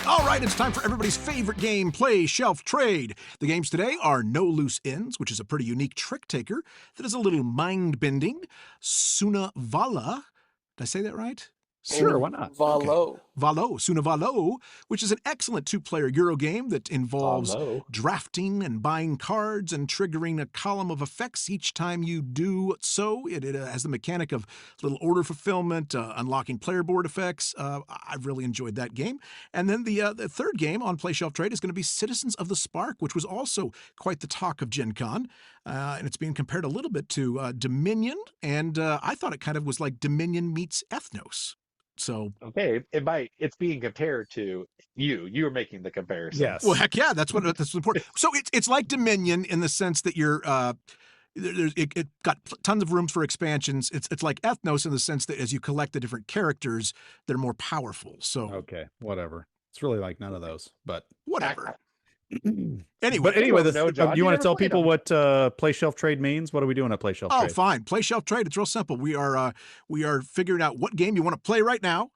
All right, it's time for everybody's favorite game, Play Shelf Trade. The games today are No Loose Ends, which is a pretty unique trick taker that is a little mind-bending. Suna Vala. Did I say that right? Sure, why not? Valo. Valo, Suna Valo, which is an excellent two-player Euro game that involves drafting and buying cards and triggering a column of effects each time you do so. It has the mechanic of little order fulfillment, unlocking player board effects. I've really enjoyed that game. And then the third game on Play Shelf Trade is going to be Citizens of the Spark, which was also quite the talk of Gen Con. And it's being compared a little bit to Dominion, and I thought it kind of was like Dominion meets Ethnos. So okay, it's being compared to you. You're making the comparison. Yes. Well, heck yeah, that's what's important. So it's like Dominion in the sense that you're it got tons of rooms for expansions. It's like Ethnos in the sense that as you collect the different characters, they're more powerful. So okay, whatever. It's really like none of those, but whatever. Anyway, do you want to tell people what Play Shelf Trade means? What are we doing at Play Shelf Trade? Oh, fine. Play Shelf Trade. It's real simple. We are figuring out what game you want to play right now,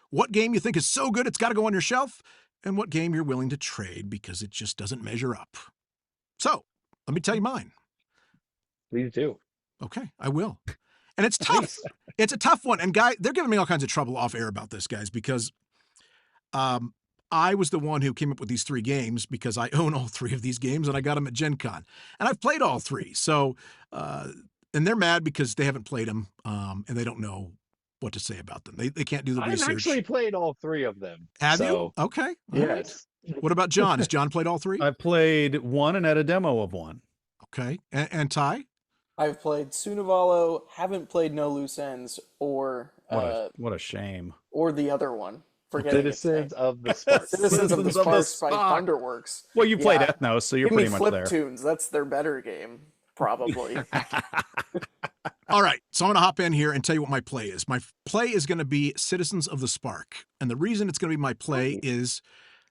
what game you think is so good it's got to go on your shelf, and what game you're willing to trade because it just doesn't measure up. So let me tell you mine. Please do. Okay, I will. And it's tough. It's a tough one. And they're giving me all kinds of trouble off air about this, guys, because I was the one who came up with these three games because I own all three of these games and I got them at Gen Con. And I've played all three. So, and they're mad because they haven't played them and they don't know what to say about them. They can't do the research. I've actually played all three of them. Have you? Okay. Yes. Right. What about John? Has John played all three? I've played one and had a demo of one. Okay. And Ty? I've played Suna Valo, haven't played No Loose Ends, or... What a shame. Or the other one. Citizens of the Spark. Citizens of the Sparks by Thunderworks. Well, you played Ethnos, so you're pretty much there. Fliptoons. That's their better game, probably. All right, so I'm going to hop in here and tell you what my play is. My play is going to be Citizens of the Spark. And the reason it's going to be my play is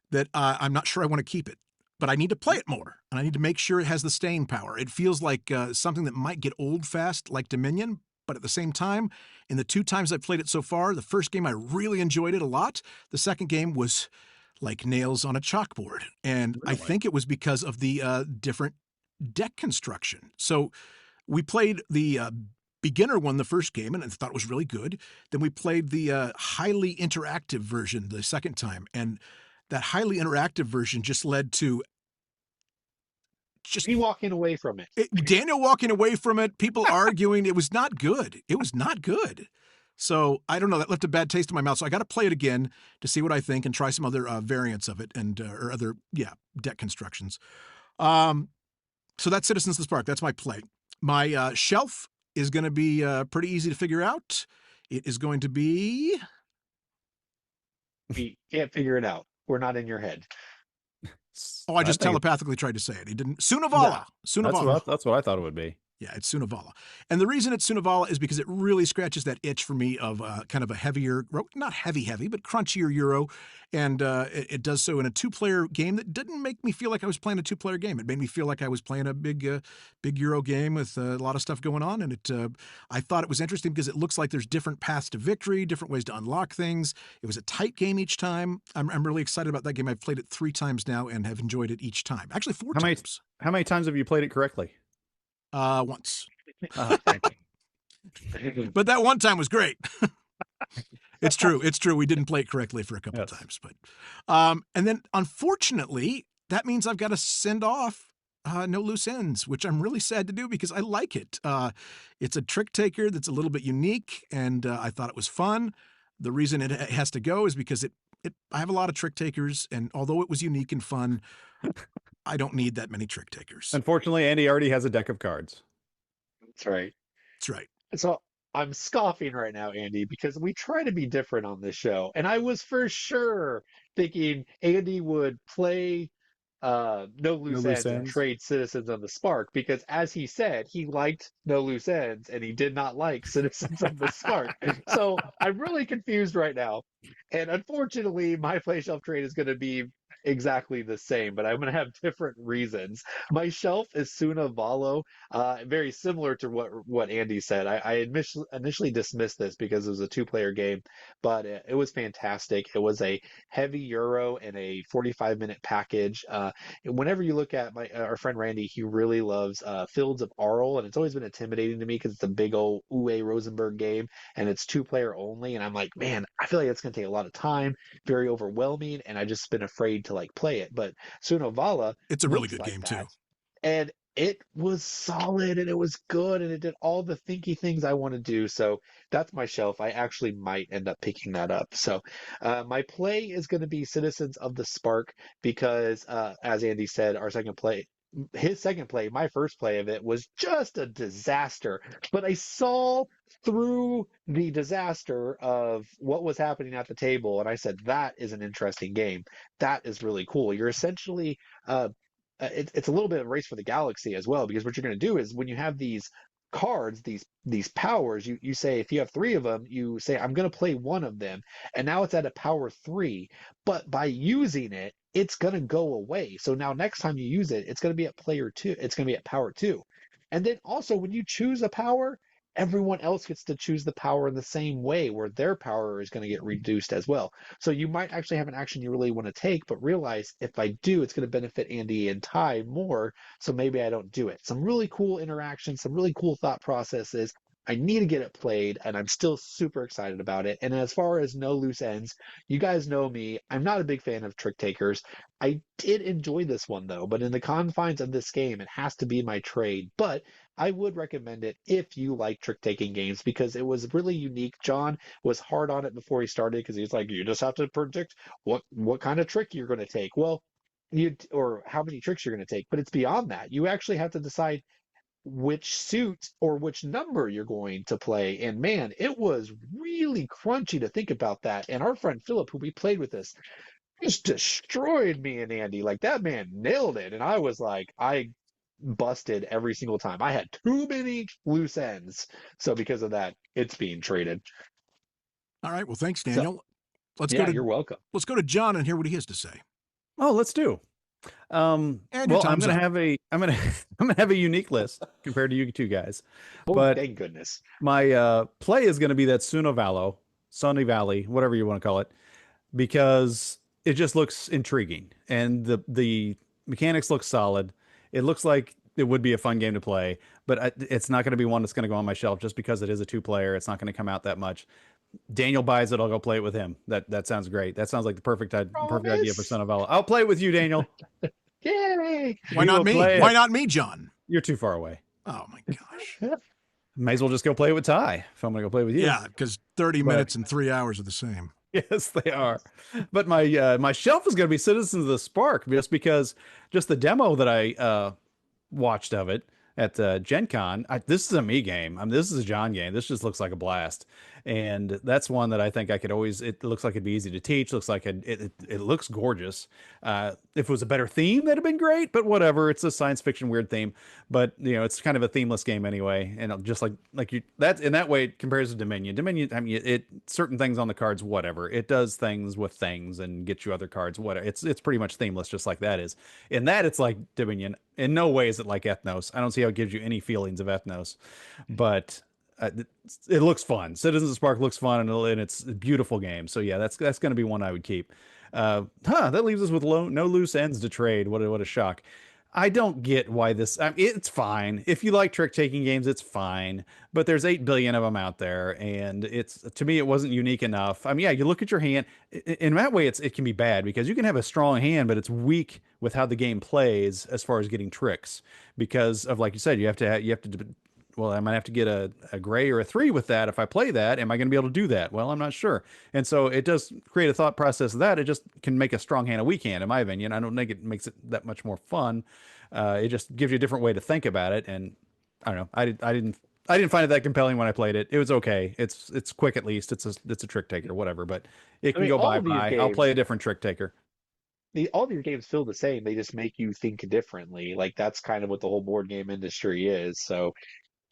that I'm not sure I want to keep it, but I need to play it more. And I need to make sure it has the staying power. It feels like something that might get old fast, like Dominion, but at the same time, in the two times I've played it so far, the first game I really enjoyed it a lot. The second game was like nails on a chalkboard. And I think it was because of the different deck construction. So we played the beginner one the first game, and I thought it was really good. Then we played the highly interactive version the second time. And that highly interactive version just led to me walking away from it. Daniel walking away from it, people arguing. It was not good. It was not good. So I don't know. That left a bad taste in my mouth. So I got to play it again to see what I think and try some other variants of it and or other deck constructions. So that's Citizens of the Spark. That's my play. My shelf is going to be pretty easy to figure out. It is going to be. We can't figure it out. We're not in your head. Oh, I just telepathically tried to say it. He didn't. Suna Valo. Suna Valo. That's what I thought it would be. Yeah, it's Suna Valo. And the reason it's Suna Valo is because it really scratches that itch for me of kind of a heavier, not heavy, but crunchier Euro. And it does so in a two-player game that didn't make me feel like I was playing a two-player game. It made me feel like I was playing a big Euro game with a lot of stuff going on. And I thought it was interesting because it looks like there's different paths to victory, different ways to unlock things. It was a tight game each time. I'm really excited about that game. I've played it 3 times now and have enjoyed it each time. Actually, 4 times. How many times have you played it correctly? Once. But that one time was great. It's true. We didn't play it correctly for a couple of times, but and then unfortunately, that means I've got to send off No Loose Ends, which I'm really sad to do because I like it. It's a trick taker that's a little bit unique, and I thought it was fun. The reason it has to go is because I have a lot of trick takers, and although it was unique and fun, I don't need that many trick takers. Unfortunately, Andy already has a deck of cards. That's right. That's right. So I'm scoffing right now, Andy, because we try to be different on this show. And I was for sure thinking Andy would play No Loose Ends and trade Citizens of the Spark, because as he said, he liked No Loose Ends and he did not like Citizens of the Spark. So I'm really confused right now. And unfortunately, my Play Shelf trade is going to be exactly the same, but I'm going to have different reasons. My shelf is Suna Valo, very similar to what Andy said. I initially dismissed this because it was a two-player game, but it was fantastic. It was a heavy Euro and a 45-minute package. Whenever you look at our friend Randy, he really loves Fields of Arle, and it's always been intimidating to me because it's a big old Uwe Rosenberg game, and it's two-player only, and I'm like, man, I feel like it's going to take a lot of time, very overwhelming, and I just been afraid to like play it. But Sunovala It's a really looks good like game that. too. And it was solid and it was good and it did all the thinky things I want to do. So that's my shelf. I actually might end up picking that up. So my play is going to be Citizens of the Spark because, as Andy said, his second play, my first play of it was just a disaster. But I saw through the disaster of what was happening at the table, and I said, that is an interesting game. That is really cool. You're essentially it's a little bit of a race for the galaxy as well, because what you're going to do is when you have these cards, these powers, you say if you have three of them, you say I'm going to play one of them, and now it's at a power 3, but by using it, it's going to go away. So now next time you use it, it's going to be at player 2. It's going to be at power 2. And then also when you choose a power, everyone else gets to choose the power in the same way, where their power is going to get reduced as well. So you might actually have an action you really want to take, but realize if I do, it's going to benefit Andy and Ty more. So maybe I don't do it. Some really cool interactions, some really cool thought processes. I need to get it played, and I'm still super excited about it. And as far as no loose ends, you guys know me. I'm not a big fan of trick takers. I did enjoy this one, though, but in the confines of this game, it has to be my trade. But I would recommend it if you like trick-taking games because it was really unique. John was hard on it before he started because he's like, you just have to predict what kind of trick you're going to take. Well, or how many tricks you're going to take, but it's beyond that. You actually have to decide which suit or which number you're going to play. And man, it was really crunchy to think about that. And our friend Philip, who we played with us, just destroyed me and Andy. Like that man nailed it. And I was like, I busted every single time. I had too many loose ends. So because of that, it's being traded. All right. Well, thanks, Daniel. You're welcome. Let's go to John and hear what he has to say. Oh, let's do. Well, I'm going to have a unique list compared to you two guys. Oh, but thank goodness. My play is going to be that Suna Valo, Sunny Valley, whatever you want to call it, because it just looks intriguing and the mechanics look solid. It looks like it would be a fun game to play, but it's not going to be one that's going to go on my shelf just because it is a 2-player. It's not going to come out that much. Daniel buys it. I'll go play it with him. That sounds great. That sounds like the perfect idea for Suna Valo. I'll play it with you, Daniel. Yay! Why not me? Why not me, John? You're too far away. Oh my gosh. May as well just go play it with Ty if I'm going to go play with you. Yeah, because 30 minutes and 3 hours are the same. Yes, they are. But my shelf is going to be Citizens of the Spark just because just the demo that I watched of it at Gen Con. This is a me game. This is a John game. This just looks like a blast. And that's one that I think I could always, it looks like it'd be easy to teach. Looks like it looks gorgeous. If it was a better theme, that'd have been great, but whatever. It's a science fiction weird theme, but it's kind of a themeless game anyway. And just like you, that in that way, it compares to Dominion. Dominion, I mean, it certain things on the cards, whatever. It does things with things and gets you other cards, whatever. It's pretty much themeless, just like that is. In that, it's like Dominion. In no way is it like Ethnos. I don't see how it gives you any feelings of Ethnos, but it looks fun. Citizens of Spark looks fun, and it's a beautiful game. So yeah, that's going to be one I would keep. That leaves us with no loose ends to trade. What a shock. I don't get why this. It's fine if you like trick taking games. It's fine, but there's 8 billion of them out there, and to me it wasn't unique enough. I mean, yeah, you look at your hand. In that way, it can be bad because you can have a strong hand, but it's weak with how the game plays as far as getting tricks because of, like you said, you have to. Well, I might have to get a gray or a 3 with that. If I play that, am I going to be able to do that? Well, I'm not sure. And so it does create a thought process of that. It just can make a strong hand a weak hand, in my opinion. I don't think it makes it that much more fun. It just gives you a different way to think about it. And I don't know. I didn't find it that compelling when I played it. It was okay. It's quick at least. It's a trick taker, whatever. But it can go by. I'll play a different trick taker. All of your games feel the same. They just make you think differently. Like that's kind of what the whole board game industry is. So.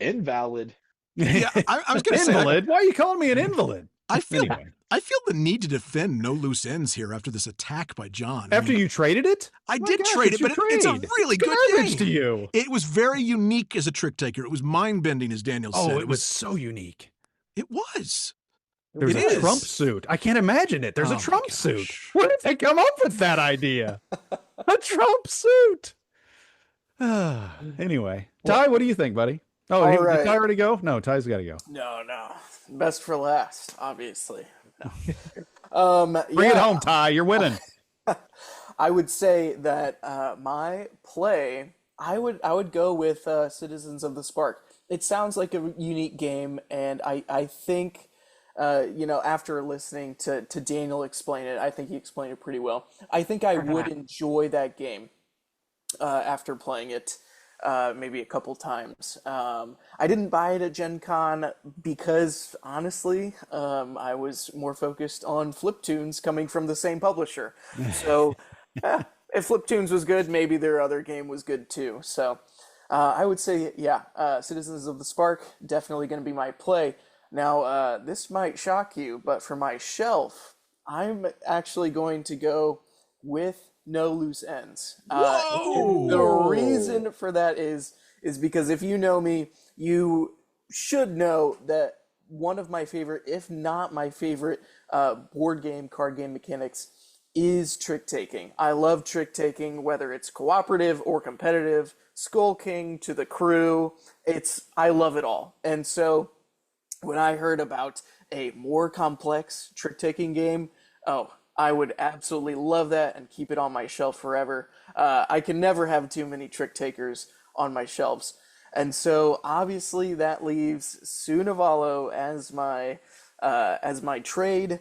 Invalid. Yeah, I was going to say invalid. Why are you calling me an invalid? I feel Anyway. I feel the need to defend No Loose Ends here after this attack by John. After you traded it? I My did gosh, trade it, your but it's a trade. really good Garbage game. to you. It was very unique as a trick taker. It was mind bending, as Daniel said. Oh, it was so unique. It was. There's a Trump suit. I can't imagine it. There's a Trump suit. Where did they come up with that idea? A Trump suit. Anyway, Ty, what do you think, buddy? Oh, did Ty already go? No, Ty's got to go. No. Best for last, obviously. Bring it home, Ty. You're winning. I would say that my play, I would go with Citizens of the Spark. It sounds like a unique game, and I think, after listening to Daniel explain it, I think he explained it pretty well. I think I would enjoy that game after playing it maybe a couple times. I didn't buy it at Gen Con because, honestly, I was more focused on Fliptoons coming from the same publisher. So if Fliptoons was good, maybe their other game was good too. So I would say, Citizens of the Spark, definitely going to be my play. Now, this might shock you, but for my shelf, I'm actually going to go with No Loose Ends. The reason for that is because if you know me, you should know that one of my favorite, if not my favorite, board game, card game mechanics is trick taking. I love trick taking, whether it's cooperative or competitive, Skull King to the crew. I love it all. And so when I heard about a more complex trick taking game, I would absolutely love that and keep it on my shelf forever. I can never have too many trick takers on my shelves. And so obviously that leaves Suna Valo as my trade.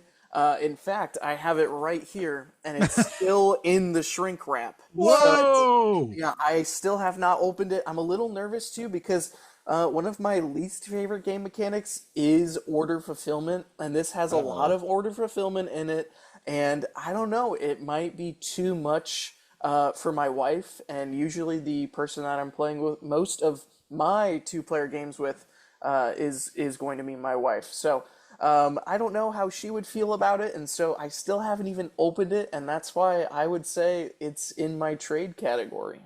In fact, I have it right here, and it's still in the shrink wrap. Whoa! So I still have not opened it. I'm a little nervous too because one of my least favorite game mechanics is order fulfillment, and this has a lot of order fulfillment in it. And I don't know, it might be too much for my wife, and usually the person that I'm playing with most of my two-player games with is going to be my wife. So I don't know how she would feel about it, and so I still haven't even opened it, and that's why I would say it's in my trade category.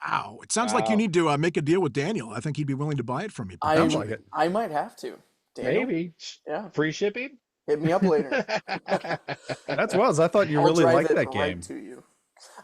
Wow. It sounds like you need to make a deal with Daniel. I think he'd be willing to buy it from you. Sounds like it. I might have to. Daniel? Maybe. Yeah. Free shipping? Hit me up later. That's I thought you really liked that game. To you.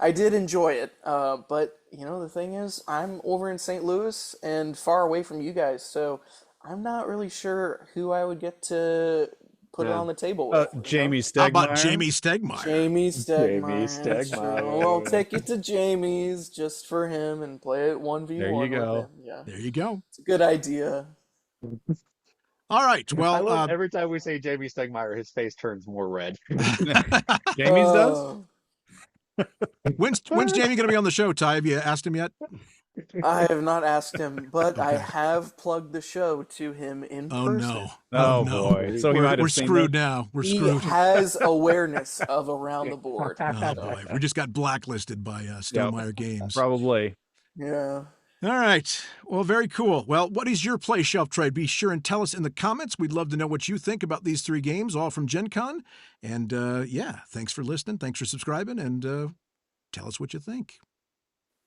I did enjoy it, but the thing is, I'm over in St. Louis and far away from you guys, so I'm not really sure who I would get to put it on the table with. Jamie Stegmaier. How about Jamie Stegmaier? Jamie Stegmaier. I'll take you to Jamie's just for him and play it 1v1 there you go. with him. Yeah. There you go. It's a good idea. All right. Well, I love every time we say Jamie Stegmaier, his face turns more red. Jamie's does? When's Jamie going to be on the show, Ty? Have you asked him yet? I have not asked him, but I have plugged the show to him in person. Oh no! Boy! So we're screwed now. We're screwed. He has awareness of around the board. Oh boy! We just got blacklisted by Stegmaier Games. Probably. Yeah. All right. Well, very cool. Well, what is your play shelf trade? Be sure and tell us in the comments. We'd love to know what you think about these three games, all from Gen Con. And thanks for listening. Thanks for subscribing. And tell us what you think.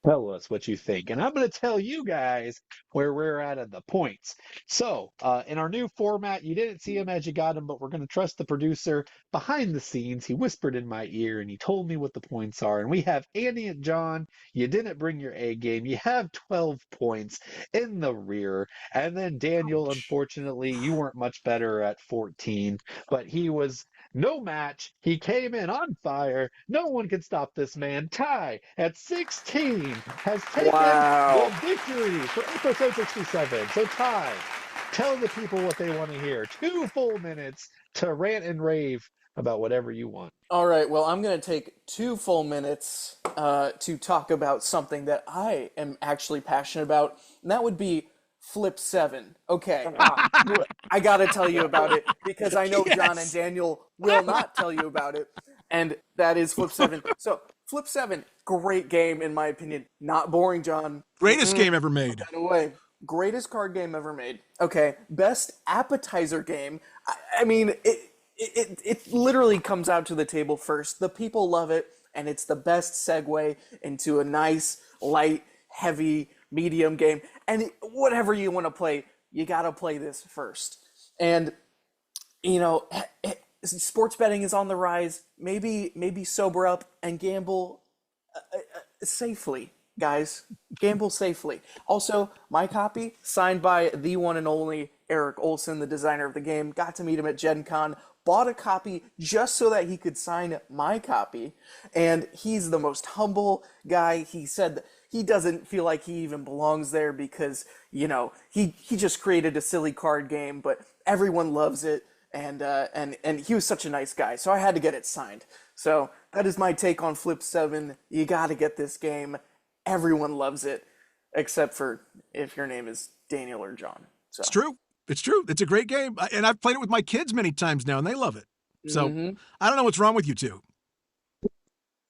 Tell us what you think. And I'm going to tell you guys where we're at the points. So, in our new format, you didn't see him as you got him, but we're going to trust the producer behind the scenes. He whispered in my ear and he told me what the points are. And we have Andy and John. You didn't bring your A game. You have 12 points in the rear. And then Daniel, unfortunately, you weren't much better at 14, but he was no match. He came in on fire. No one could stop this man. Ty at 16 has taken the victory for episode 67. So Ty, tell the people what they want to hear. 2 full minutes to rant and rave about whatever you want. All right. Well, I'm going to take 2 full minutes to talk about something that I am actually passionate about, and that would be Flip 7. Okay. I got to tell you about it because I know John and Daniel will not tell you about it, and that is Flip 7. So, Flip 7, great game in my opinion. Not boring, John. Greatest game ever made. By the way, greatest card game ever made. Okay, best appetizer game. I mean, it literally comes out to the table first. The people love it, and it's the best segue into a nice, light, heavy, medium game. And whatever you want to play, you got to play this first. And, you know, sports betting is on the rise. Maybe sober up and gamble safely, guys. Gamble safely. Also, my copy, signed by the one and only Eric Olson, the designer of the game. Got to meet him at Gen Con. Bought a copy just so that he could sign my copy. And he's the most humble guy. He said that he doesn't feel like he even belongs there because, you know, he just created a silly card game, but everyone loves it. And he was such a nice guy. So I had to get it signed. So that is my take on Flip 7. You got to get this game. Everyone loves it, except for if your name is Daniel or John. So. It's true. It's true. It's a great game. And I've played it with my kids many times now, and they love it. So I don't know what's wrong with you two.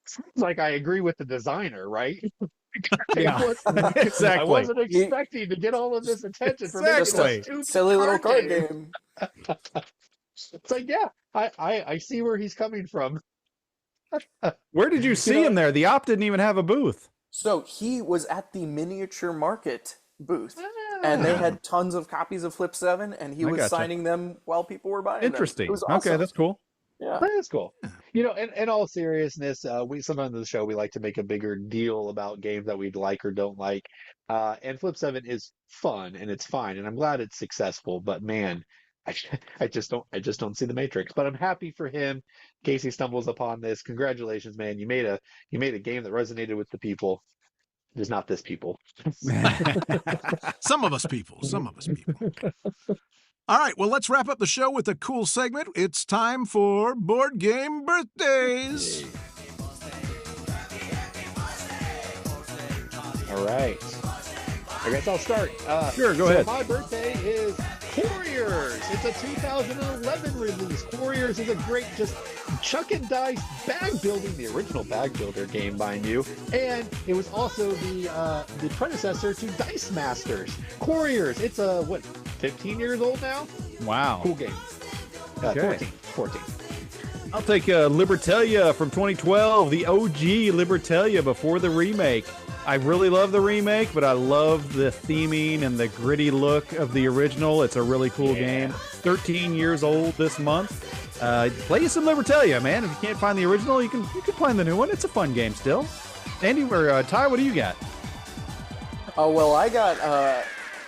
Sounds like I agree with the designer, right? Yeah, exactly. I wasn't expecting to get all of this attention from just a silly little card game. It's like, yeah, I see where he's coming from. Where did you see him there? The Op didn't even have a booth. So he was at the miniature market booth, and they had tons of copies of Flip 7, and he was signing them while people were buying them. Interesting. It was awesome. Okay, that's cool. Yeah, that's cool. You know, in all seriousness, we sometimes on the show we like to make a bigger deal about games that we like or don't like. And Flip 7 is fun and it's fine, and I'm glad it's successful. But man, I just don't see the Matrix. But I'm happy for him. Casey stumbles upon this. Congratulations, man! You made a game that resonated with the people. Just not this people. Some of us people. All right, well, let's wrap up the show with a cool segment. It's time for Board Game Birthdays. All right. I guess I'll start. Sure, go ahead. My birthday is Warriors. It's a 2011 release. Warriors is a great just chuck and dice bag building, the original bag builder game, mind you. And it was also the predecessor to Dice Masters. Warriors. It's 15 years old now? Wow. Cool game. Okay. 14. I'll take Libertalia from 2012, the OG Libertalia before the remake. I really love the remake, but I love the theming and the gritty look of the original. It's a really cool game. 13 years old this month. Play some Libertalia, man. If you can't find the original, you can play the new one. It's a fun game still. Andy or Ty, what do you got? Oh, well, I got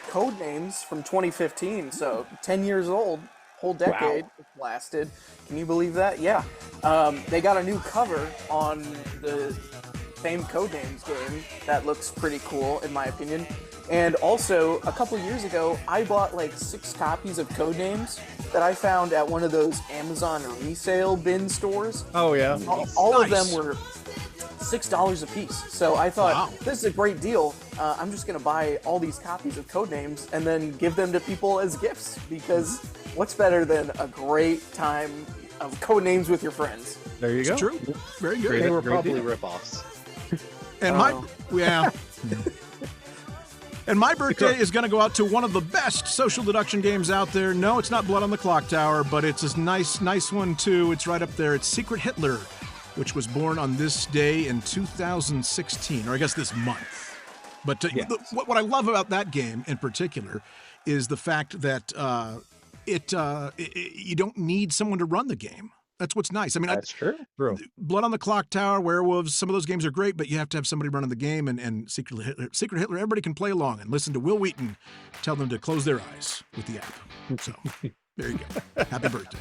Codenames from 2015, so 10 years old. Whole decade lasted. Can you believe that? Yeah. They got a new cover on the famed Codenames game that looks pretty cool, in my opinion. And also, a couple years ago, I bought like 6 copies of Codenames that I found at one of those Amazon resale bin stores. Oh, yeah. All of them were $6 a piece. So I thought, this is a great deal. I'm just going to buy all these copies of Codenames and then give them to people as gifts, because what's better than a great time of Codenames with your friends? There you go. It's true. Very good. They were probably ripoffs. And And my birthday is going to go out to one of the best social deduction games out there. No, it's not Blood on the Clock Tower, but it's a nice one too. It's right up there. It's Secret Hitler, which was born on this day in 2016, or I guess this month. But what I love about that game in particular is the fact that you don't need someone to run the game. That's what's nice. I mean, that's true. Blood on the Clock Tower, Werewolves, some of those games are great, but you have to have somebody running the game. And Secret Hitler, everybody can play along and listen to Will Wheaton tell them to close their eyes with the app. So there you go. Happy birthday.